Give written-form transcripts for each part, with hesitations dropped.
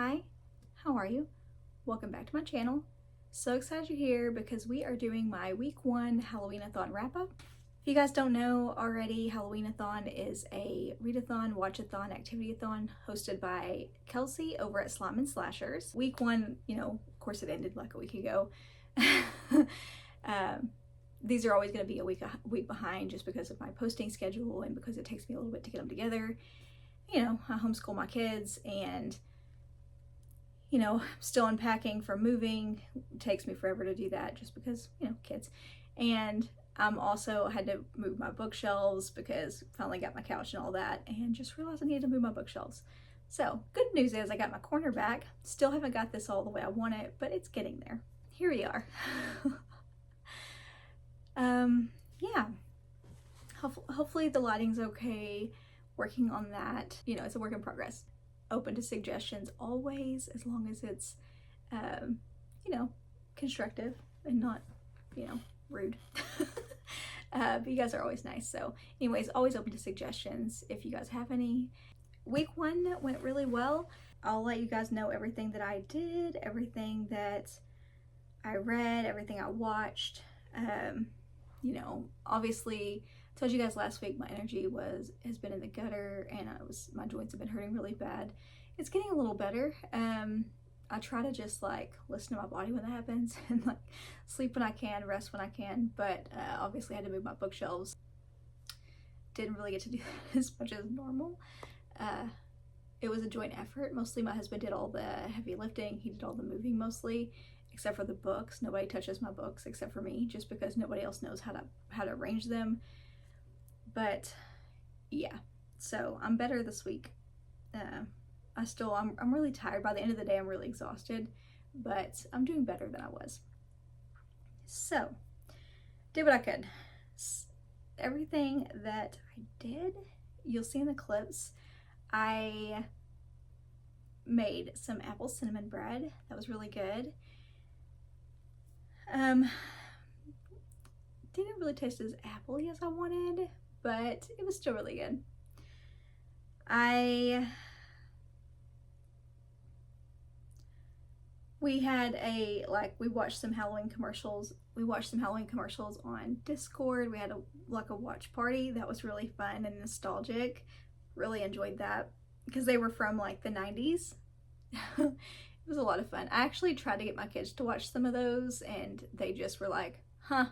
Hi, how are you? Welcome back to my channel. So excited you're here because we are doing my week 1 Halloween-a-thon wrap-up. If you guys don't know already, Halloween-a-thon is a readathon, watch-a-thon, activity-a-thon hosted by Kelsey over at Slime and Slashers. Week 1, of course it ended like a week ago. These are always going to be a week behind just because of my posting schedule and because it takes me a little bit to get them together. I homeschool my kids and still unpacking from moving. It takes me forever to do that just because, kids. And I'm also had to move my bookshelves because finally got my couch and all that and just realized I needed to move my bookshelves. So good news is I got my corner back. Still haven't got this all the way I want it, but it's getting there. Here we are. Yeah. Hopefully the lighting's okay. Working on that. It's a work in progress. Open to suggestions always, as long as it's constructive and not rude. But you guys are always nice, so anyways, always open to suggestions if you guys have any. Week 1 went really well. I'll let you guys know everything that I did, everything that I read, everything I watched. Obviously I told you guys last week my energy has been in the gutter and my joints have been hurting really bad. It's getting a little better. I try to just listen to my body when that happens and sleep when I can, rest when I can, but obviously I had to move my bookshelves. Didn't really get to do that as much as normal. It was a joint effort. Mostly my husband did all the heavy lifting. He did all the moving mostly, except for the books. Nobody touches my books except for me, just because nobody else knows how to arrange them. But yeah, so I'm better this week. I'm really tired. By the end of the day, I'm really exhausted, but I'm doing better than I was. So, did what I could. Everything that I did, you'll see in the clips. I made some apple cinnamon bread. That was really good. Didn't really taste as appley as I wanted, but it was still really good. We had we watched some Halloween commercials. We watched some Halloween commercials on Discord. We had a watch party. That was really fun and nostalgic. Really enjoyed that because they were from the 90s. It was a lot of fun. I actually tried to get my kids to watch some of those and they just were like, huh.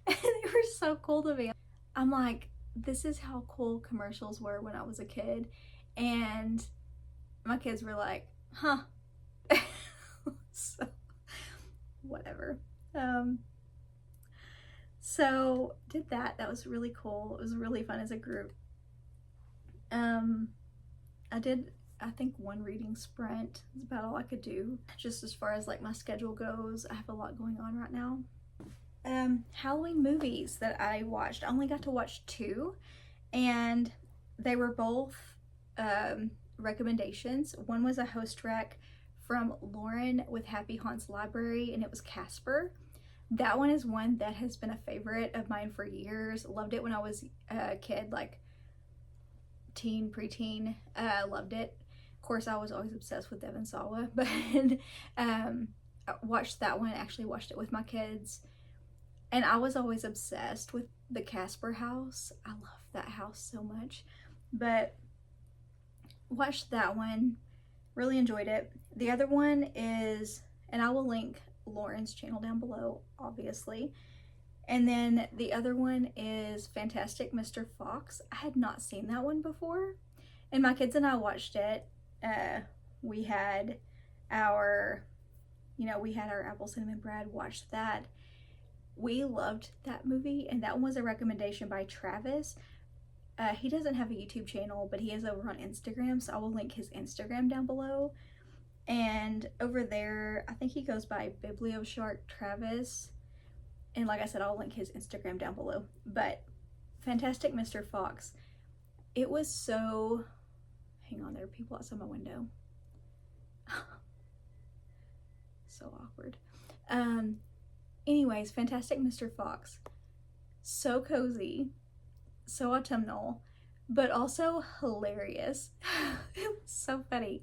And they were so cool to me. I'm like, this is how cool commercials were when I was a kid. And my kids were like, huh. So whatever. So did that. That was really cool. It was really fun as a group. I did, I think, one reading sprint. That's about all I could do. Just as far as my schedule goes, I have a lot going on right now. Halloween movies that I watched. I only got to watch 2 and they were both recommendations. One was a host rec from Lauren with Happy Haunts Library and it was Casper. That one is one that has been a favorite of mine for years. Loved it when I was a kid, teen, preteen. Loved it. Of course, I was always obsessed with Devon Sawa, but I watched that one. Actually watched it with my kids. And I was always obsessed with the Casper house. I love that house so much. But watched that one. Really enjoyed it. The other one is, and I will link Lauren's channel down below, obviously. And then the other one is Fantastic Mr. Fox. I had not seen that one before. And my kids and I watched it. We had our apple cinnamon bread, watched that. We loved that movie, and that one was a recommendation by Travis. He doesn't have a YouTube channel, but he is over on Instagram, so I will link his Instagram down below. And over there, I think he goes by Biblioshark Travis. And like I said, I'll link his Instagram down below. But Fantastic Mr. Fox, it was so... Hang on, there are people outside my window. So awkward. Anyways, Fantastic Mr. Fox. So cozy, so autumnal, but also hilarious. It So funny.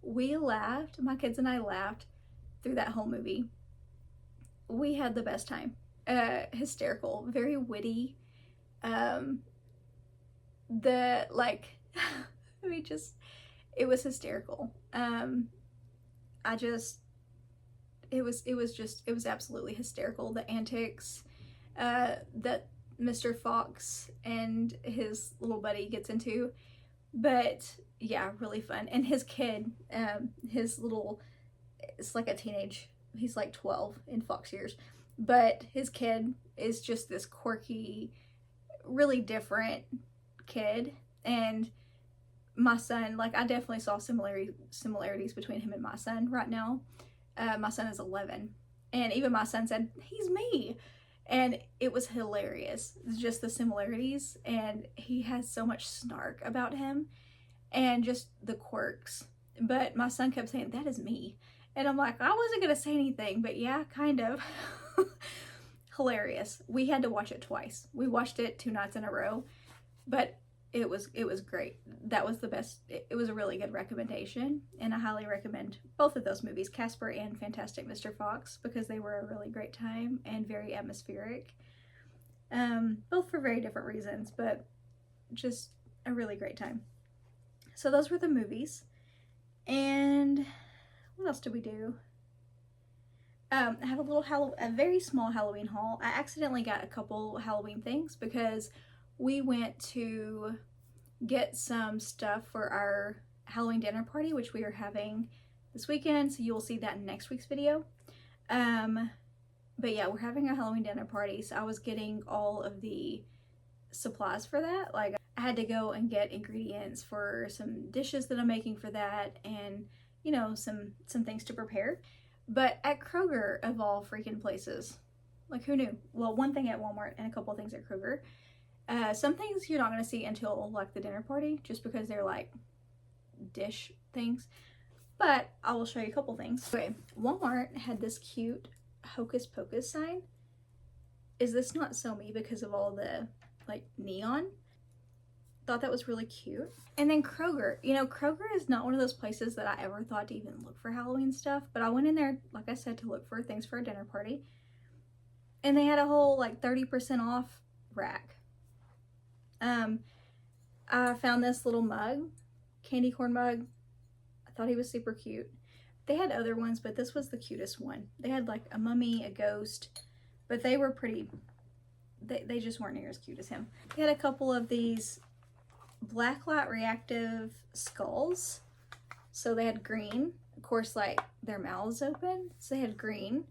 We laughed, my kids and I laughed through that whole movie. We had the best time. Hysterical, very witty. The like I mean, just it was hysterical. It was absolutely hysterical, the antics that Mr. Fox and his little buddy gets into. But yeah, really fun. And his kid, it's like a teenage, he's like 12 in Fox years, but his kid is just this quirky, really different kid. And my son, like, I definitely saw similarities between him and my son right now. My son is 11, and even my son said, he's me. And it was hilarious, just the similarities. And he has so much snark about him and just the quirks. But my son kept saying, that is me. And I'm like, I wasn't going to say anything, but yeah, kind of. Hilarious. We had to watch it twice. We watched it 2 nights in a row, but it was great. That was the best. It was a really good recommendation, and I highly recommend both of those movies, Casper and Fantastic Mr. Fox, because they were a really great time and very atmospheric. Both for very different reasons, but just a really great time. So those were the movies. And what else did we do? I have a very small Halloween haul. I accidentally got a couple Halloween things because we went to get some stuff for our Halloween dinner party, which we are having this weekend, so you'll see that in next week's video. But yeah, we're having a Halloween dinner party, so I was getting all of the supplies for that. Like, I had to go and get ingredients for some dishes that I'm making for that, and you know, some things to prepare. But at Kroger, of all freaking places, like, who knew? Well, one thing at Walmart and a couple of things at Kroger. Some things you're not going to see until like the dinner party, just because they're like dish things. But I will show you a couple things. Okay, Walmart had this cute Hocus Pocus sign. Is this not so me because of all the like neon? Thought that was really cute. And then Kroger. You know, Kroger is not one of those places that I ever thought to even look for Halloween stuff. But I went in there, like I said, to look for things for a dinner party. And they had a whole like 30% off rack. I found this little mug, candy corn mug. I thought he was super cute. They had other ones, but this was the cutest one. They had like a mummy, a ghost, but they were pretty, they just weren't near as cute as him. They had a couple of these blacklight reactive skulls. So they had green, of course, like their mouths open. So they had green.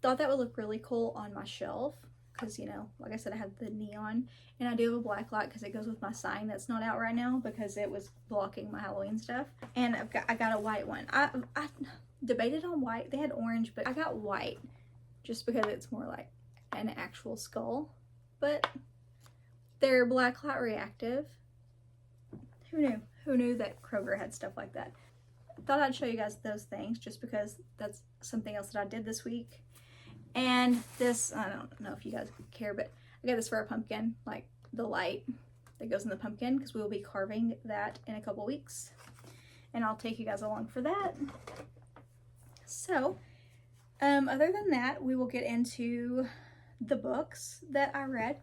Thought that would look really cool on my shelf. Because, you know, like I said, I have the neon, and I do have a black light because it goes with my sign that's not out right now because it was blocking my Halloween stuff. And I got a white one. I debated on white. They had orange, but I got white just because it's more like an actual skull. But they're black light reactive. Who knew? Who knew that Kroger had stuff like that? Thought I'd show you guys those things just because that's something else that I did this week. And this, I don't know if you guys care, but I got this for a pumpkin, like the light that goes in the pumpkin, because we will be carving that in a couple weeks. And I'll take you guys along for that. So, other than that, we will get into the books that I read.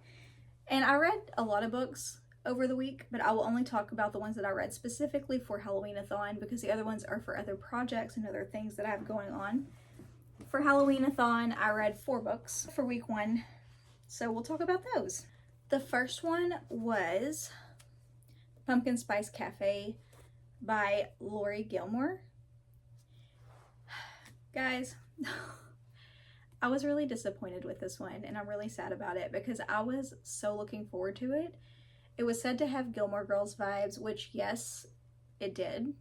And I read a lot of books over the week, but I will only talk about the ones that I read specifically for Halloween-a-thon, because the other ones are for other projects and other things that I have going on. For Halloween-a-thon, I read 4 books for week 1, so we'll talk about those. The first one was Pumpkin Spice Cafe by Laurie Gilmore. Guys, I was really disappointed with this one, and I'm really sad about it because I was so looking forward to it. It was said to have Gilmore Girls vibes, which yes, it did.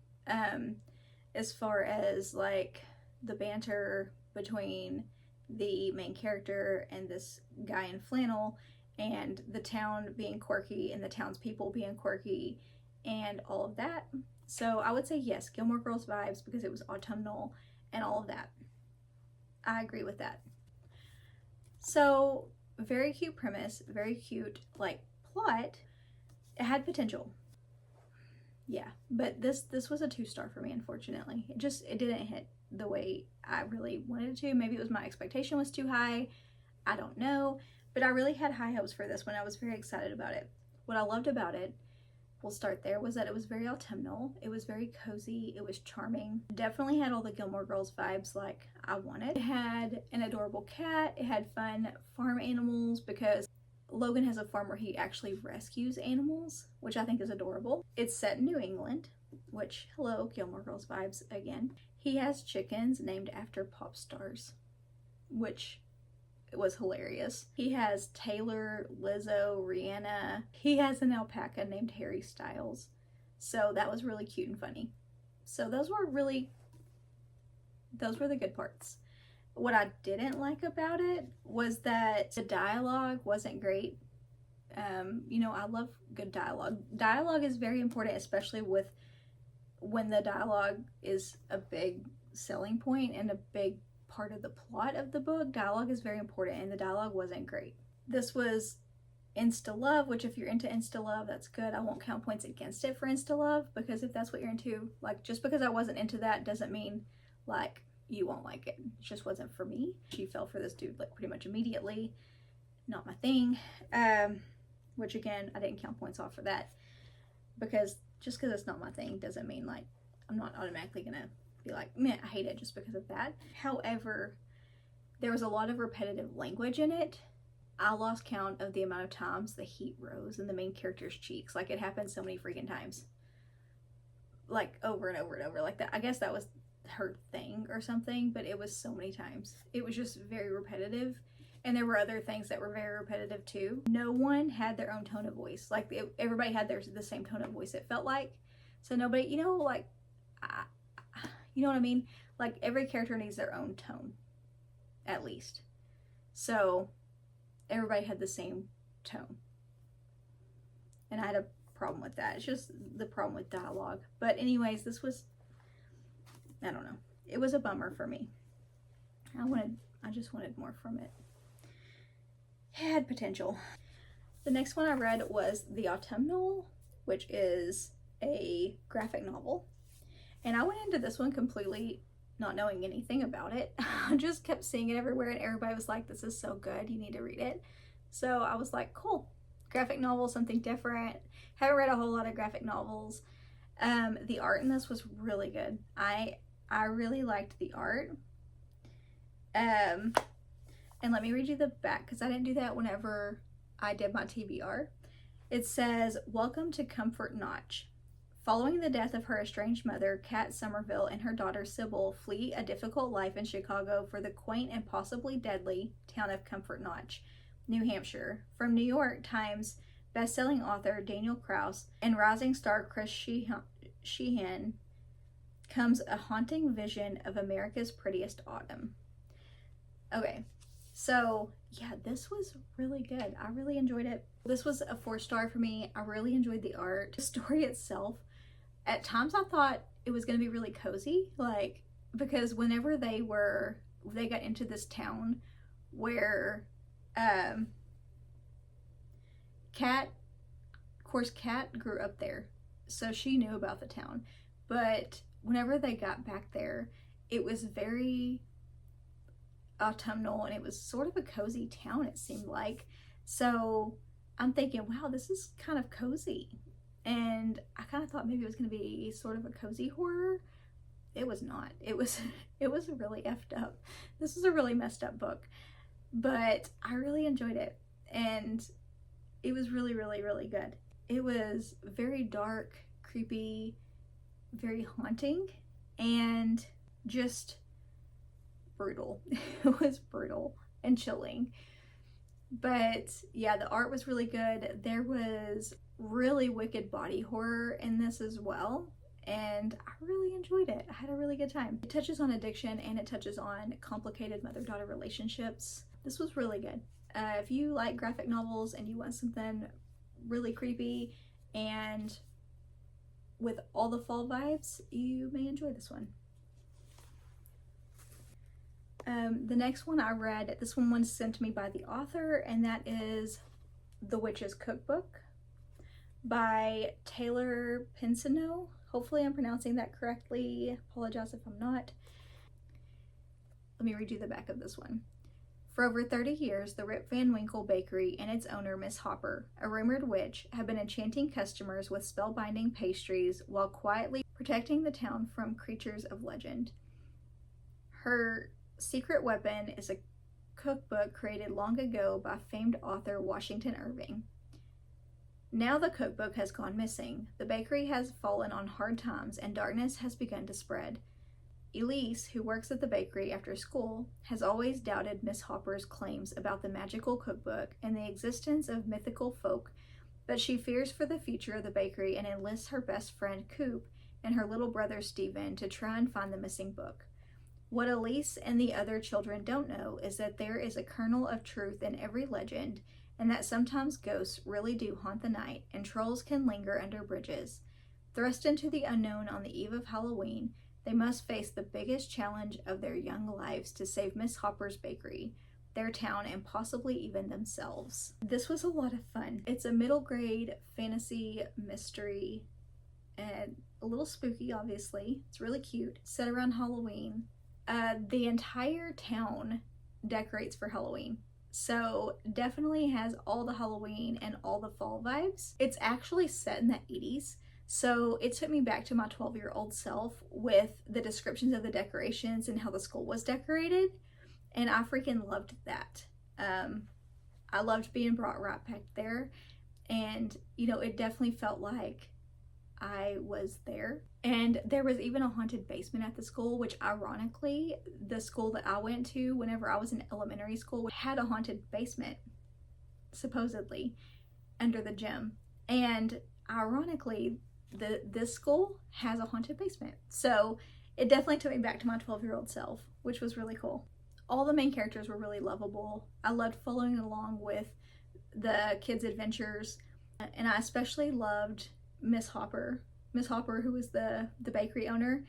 As far as like the banter between the main character and this guy in flannel, and the town being quirky and the townspeople being quirky and all of that. So I would say yes, Gilmore Girls vibes, because it was autumnal and all of that. I agree with that. So very cute premise, very cute like plot. It had potential. yeah, but this was a 2-star for me, unfortunately. It didn't hit the way I really wanted it to. Maybe it was my expectation was too high. I don't know, but I really had high hopes for this one. I was very excited about it. What I loved about it, we'll start there, was that it was very autumnal. It was very cozy. It was charming. Definitely had all the Gilmore Girls vibes like I wanted. It had an adorable cat. It had fun farm animals because Logan has a farm where he actually rescues animals, which I think is adorable. It's set in New England, which, hello, Gilmore Girls vibes again. He has chickens named after pop stars, which was hilarious. He has Taylor, Lizzo, Rihanna. He has an alpaca named Harry Styles. So that was really cute and funny. So those were the good parts. What I didn't like about it was that the dialogue wasn't great. You know, I love good dialogue. Dialogue is very important, especially when the dialogue is a big selling point and a big part of the plot of the book. Dialogue is very important, and the dialogue wasn't great. This was insta love, which if you're into insta love, that's good. I won't count points against it for insta love, because if that's what you're into, like, just because I wasn't into that doesn't mean like you won't like it. It just wasn't for me. She fell for this dude like pretty much immediately. Not my thing. Which again, I didn't count points off for that, because just because it's not my thing doesn't mean like I'm not automatically gonna be like, man, I hate it just because of that. However, there was a lot of repetitive language in it. I lost count of the amount of times the heat rose in the main character's cheeks. Like, it happened so many freaking times, like over and over and over like that. I guess that was her thing or something, but it was so many times. It was just very repetitive, and there were other things that were very repetitive too. No one had their own tone of voice. Like, everybody had the same tone of voice, it felt like. So nobody, you know, like, you know what I mean? Like, every character needs their own tone, at least. So everybody had the same tone, and I had a problem with that. It's just the problem with dialogue. But anyways, this was, I don't know, it was a bummer for me. I just wanted more from it. It had potential. The next one I read was The Autumnal, which is a graphic novel. And I went into this one completely not knowing anything about it. I just kept seeing it everywhere, and everybody was like, this is so good, you need to read it. So I was like, cool, graphic novel, something different. Haven't read a whole lot of graphic novels. The art in this was really good. I really liked the art. And let me read you the back, because I didn't do that whenever I did my TBR. It says, welcome to Comfort Notch. Following the death of her estranged mother, Kat Somerville and her daughter Sybil flee a difficult life in Chicago for the quaint and possibly deadly town of Comfort Notch, New Hampshire. From New York Times best-selling author Daniel Krauss and rising star Chris Sheehan comes a haunting vision of America's prettiest autumn. Okay, so yeah, this was really good. I really enjoyed it. This was a 4-star for me. I really enjoyed the art. The story itself, at times I thought it was going to be really cozy, like, because whenever they got into this town where Kat grew up there, so she knew about the town. But whenever they got back there, it was very autumnal, and it was sort of a cozy town, it seemed like. So I'm thinking, wow, this is kind of cozy. And I kind of thought maybe it was going to be sort of a cozy horror. It was not. It was really effed up. This was a really messed up book, but I really enjoyed it, and it was really, really, really good. It was very dark, creepy, very haunting, and just brutal. It was brutal and chilling. But yeah, the art was really good. There was really wicked body horror in this as well, and I really enjoyed it. I had a really good time. It touches on addiction, and it touches on complicated mother-daughter relationships. This was really good. If you like graphic novels and you want something really creepy and with all the fall vibes, you may enjoy this one. The next one I read, this one was sent to me by the author, and that is The Witch's Cookbook. by Taylor Pensoneau. Hopefully I'm pronouncing that correctly. Apologize if I'm not. Let me read you the back of this one. For over 30 years, the Rip Van Winkle Bakery and its owner, Miss Hopper, a rumored witch, have been enchanting customers with spellbinding pastries while quietly protecting the town from creatures of legend. Her secret weapon is a cookbook created long ago by famed author Washington Irving. Now the cookbook has gone missing, the bakery has fallen on hard times, and darkness has begun to spread. Elise, who works at the bakery after school, has always doubted Miss Hopper's claims about the magical cookbook and the existence of mythical folk, but she fears for the future of the bakery and enlists her best friend Coop and her little brother Stephen to try and find the missing book. What Elise and the other children don't know is that there is a kernel of truth in every legend, and that sometimes ghosts really do haunt the night and trolls can linger under bridges. Thrust into the unknown on the eve of Halloween, they must face the biggest challenge of their young lives to save Miss Hopper's bakery, their town, and possibly even themselves. This was a lot of fun. It's a middle grade fantasy mystery and a little spooky, obviously. It's really cute. Set around Halloween. The entire town decorates for Halloween. So definitely has all the Halloween and all the fall vibes. It's actually set in the 80s. So it took me back to my 12-year-old self with the descriptions of the decorations and how the school was decorated. And I freaking loved that. I loved being brought right back there. And, you know, it definitely felt like I was there. And there was even a haunted basement at the school, which ironically, the school that I went to whenever I was in elementary school had a haunted basement, supposedly, under the gym. And ironically, this school has a haunted basement. So it definitely took me back to my 12-year-old self, which was really cool. All the main characters were really lovable. I loved following along with the kids' adventures, and I especially loved Miss Hopper, who was the bakery owner,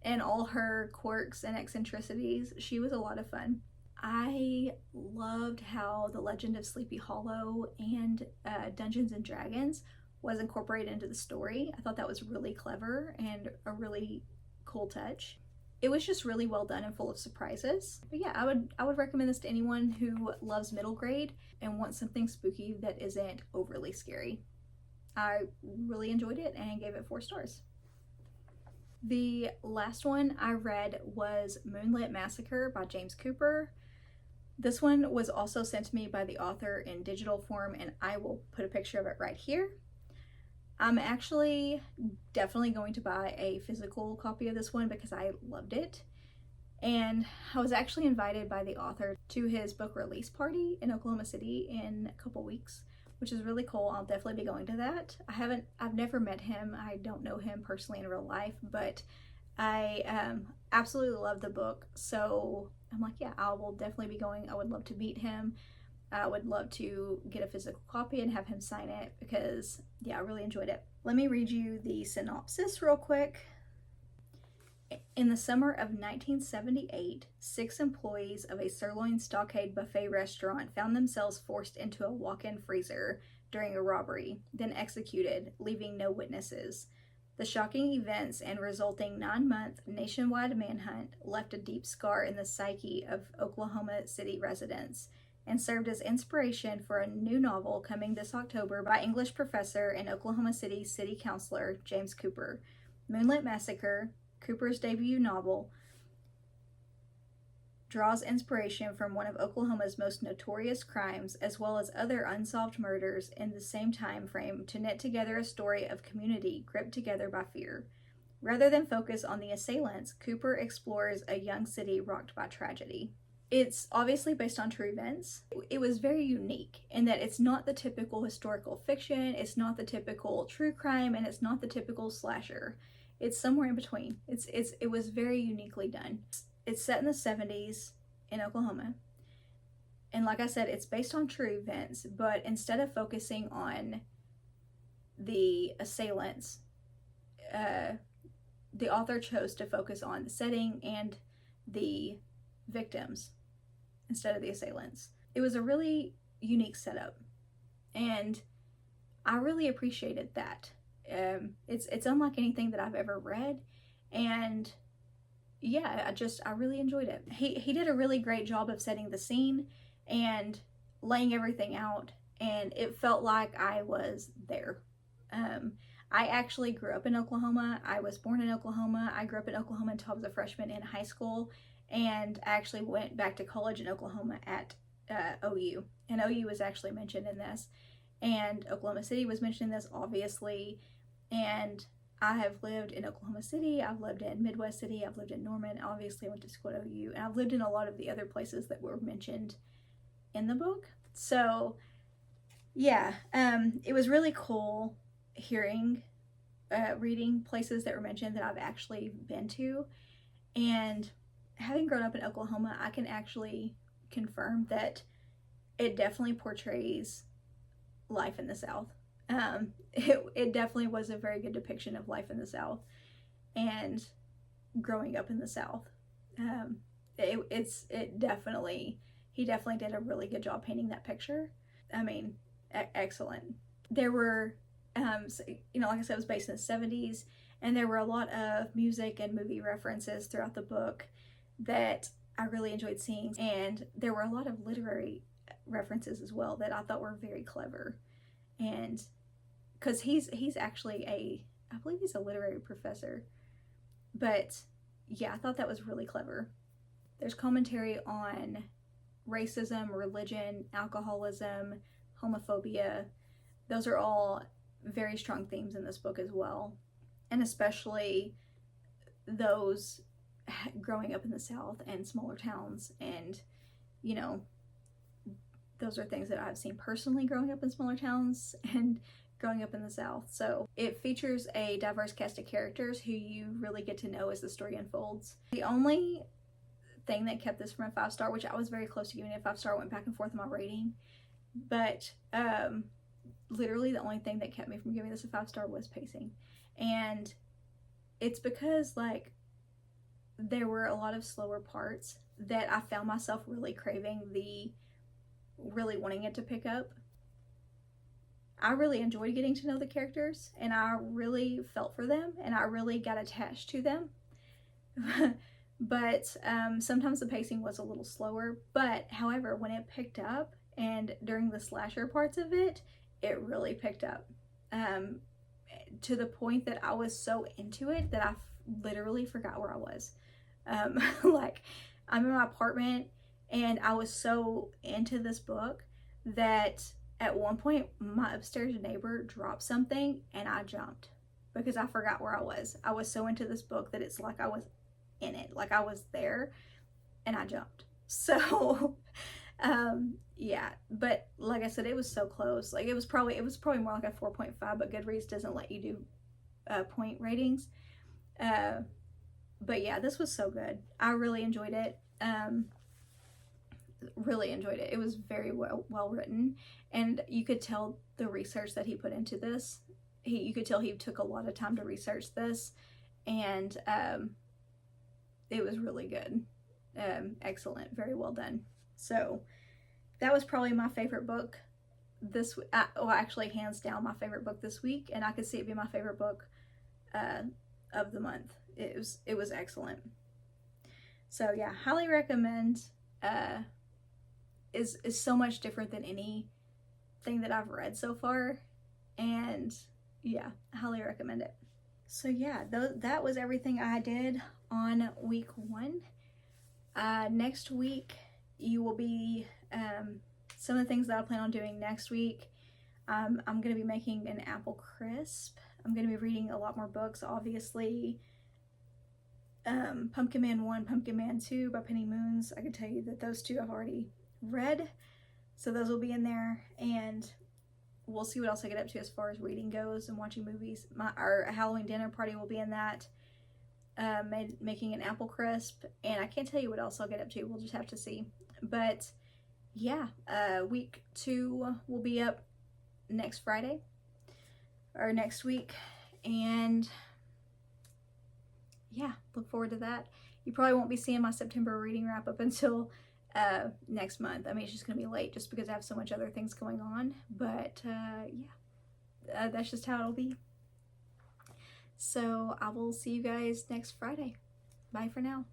and all her quirks and eccentricities. She was a lot of fun. I loved how the Legend of Sleepy Hollow and Dungeons and Dragons was incorporated into the story. I thought that was really clever and a really cool touch. It was just really well done and full of surprises. But yeah, I would recommend this to anyone who loves middle grade and wants something spooky that isn't overly scary. I really enjoyed it and gave it 4 stars. The last one I read was Moonlit Massacre by James Cooper. This one was also sent to me by the author in digital form, and I will put a picture of it right here. I'm actually definitely going to buy a physical copy of this one because I loved it. And I was actually invited by the author to his book release party in Oklahoma City in a couple weeks, which is really cool. I'll definitely be going to that. I've never met him. I don't know him personally in real life, but I absolutely love the book. So I'm like, yeah, I will definitely be going. I would love to meet him. I would love to get a physical copy and have him sign it because, yeah, I really enjoyed it. Let me read you the synopsis real quick. In the summer of 1978, 6 employees of a sirloin stockade buffet restaurant found themselves forced into a walk-in freezer during a robbery, then executed, leaving no witnesses. The shocking events and resulting 9-month nationwide manhunt left a deep scar in the psyche of Oklahoma City residents and served as inspiration for a new novel coming this October by English professor and Oklahoma City City Councilor James Cooper. Moonlit Massacre, Cooper's debut novel, draws inspiration from one of Oklahoma's most notorious crimes as well as other unsolved murders in the same time frame to knit together a story of community gripped together by fear. Rather than focus on the assailants, Cooper explores a young city rocked by tragedy. It's obviously based on true events. It was very unique in that it's not the typical historical fiction, it's not the typical true crime, and it's not the typical slasher. It's somewhere in between. It was very uniquely done. It's set in the 70s in Oklahoma. And like I said, it's based on true events, but instead of focusing on the assailants, the author chose to focus on the setting and the victims instead of the assailants. It was a really unique setup, and I really appreciated that. It's unlike anything that I've ever read, and yeah, I really enjoyed it. He did a really great job of setting the scene and laying everything out, and it felt like I was there. I actually grew up in Oklahoma. I was born in Oklahoma. I grew up in Oklahoma until I was a freshman in high school, and I actually went back to college in Oklahoma at OU, and OU was actually mentioned in this, and Oklahoma City was mentioned in this, obviously, and I have lived in Oklahoma City, I've lived in Midwest City, I've lived in Norman, obviously I went to school at OU, and I've lived in a lot of the other places that were mentioned in the book. So yeah, it was really cool reading places that were mentioned that I've actually been to, and having grown up in Oklahoma, I can actually confirm that it definitely portrays life in the South. It definitely was a very good depiction of life in the South and growing up in the South. He definitely did a really good job painting that picture. I mean, excellent. There were, like I said, it was based in the 70s, and there were a lot of music and movie references throughout the book that I really enjoyed seeing, and there were a lot of literary references as well that I thought were very clever. And because he's actually I believe he's a literary professor, but yeah, I thought that was really clever. There's commentary on racism, religion, alcoholism, homophobia. Those are all very strong themes in this book as well, and especially those growing up in the South and smaller towns, and those are things that I've seen personally growing up in smaller towns and growing up in the South. So it features a diverse cast of characters who you really get to know as the story unfolds. The only thing that kept this from a 5-star, which I was very close to giving it a 5-star, went back and forth in my rating, but literally the only thing that kept me from giving this a 5-star was pacing. And it's because there were a lot of slower parts that I found myself really craving, really wanting it to pick up. I really enjoyed getting to know the characters, and I really felt for them, and I really got attached to them. But sometimes the pacing was a little slower. But however, when it picked up, and during the slasher parts of it, it really picked up. To the point that I was so into it that I literally forgot where I was. I'm in my apartment, and I was so into this book that at one point my upstairs neighbor dropped something and I jumped because I forgot where I was. I was so into this book that it's like I was in it, like I was there, and I jumped. So yeah, but like I said, it was so close. It was probably more like a 4.5, but Goodreads doesn't let you do point ratings. But yeah, this was so good. I really enjoyed it. Really enjoyed it. It was very well written, and you could tell the research that he put into this. You could tell he took a lot of time to research this, and it was really good. Excellent, very well done. So that was probably my favorite book this week. Well, actually, hands down, my favorite book this week, and I could see it be my favorite book of the month. It was excellent. So yeah, highly recommend. Is so much different than anything that I've read so far, and yeah, highly recommend it. So yeah, that was everything I did on week 1. Next week you will be some of the things that I plan on doing next week. I'm going to be making an apple crisp. I'm going to be reading a lot more books, obviously. Pumpkin Man 1, Pumpkin Man 2 by Penny Moons. I can tell you that those two I've already read, so those will be in there, and we'll see what else I get up to as far as reading goes and watching movies. Our Halloween dinner party will be in that. Making an apple crisp, and I can't tell you what else I'll get up to. We'll just have to see. But yeah, week 2 will be up next Friday or next week, and yeah, look forward to that. You probably won't be seeing my September reading wrap up until next month. I mean, it's just gonna be late just because I have so much other things going on, but yeah, that's just how it'll be. So I will see you guys next Friday. Bye for now.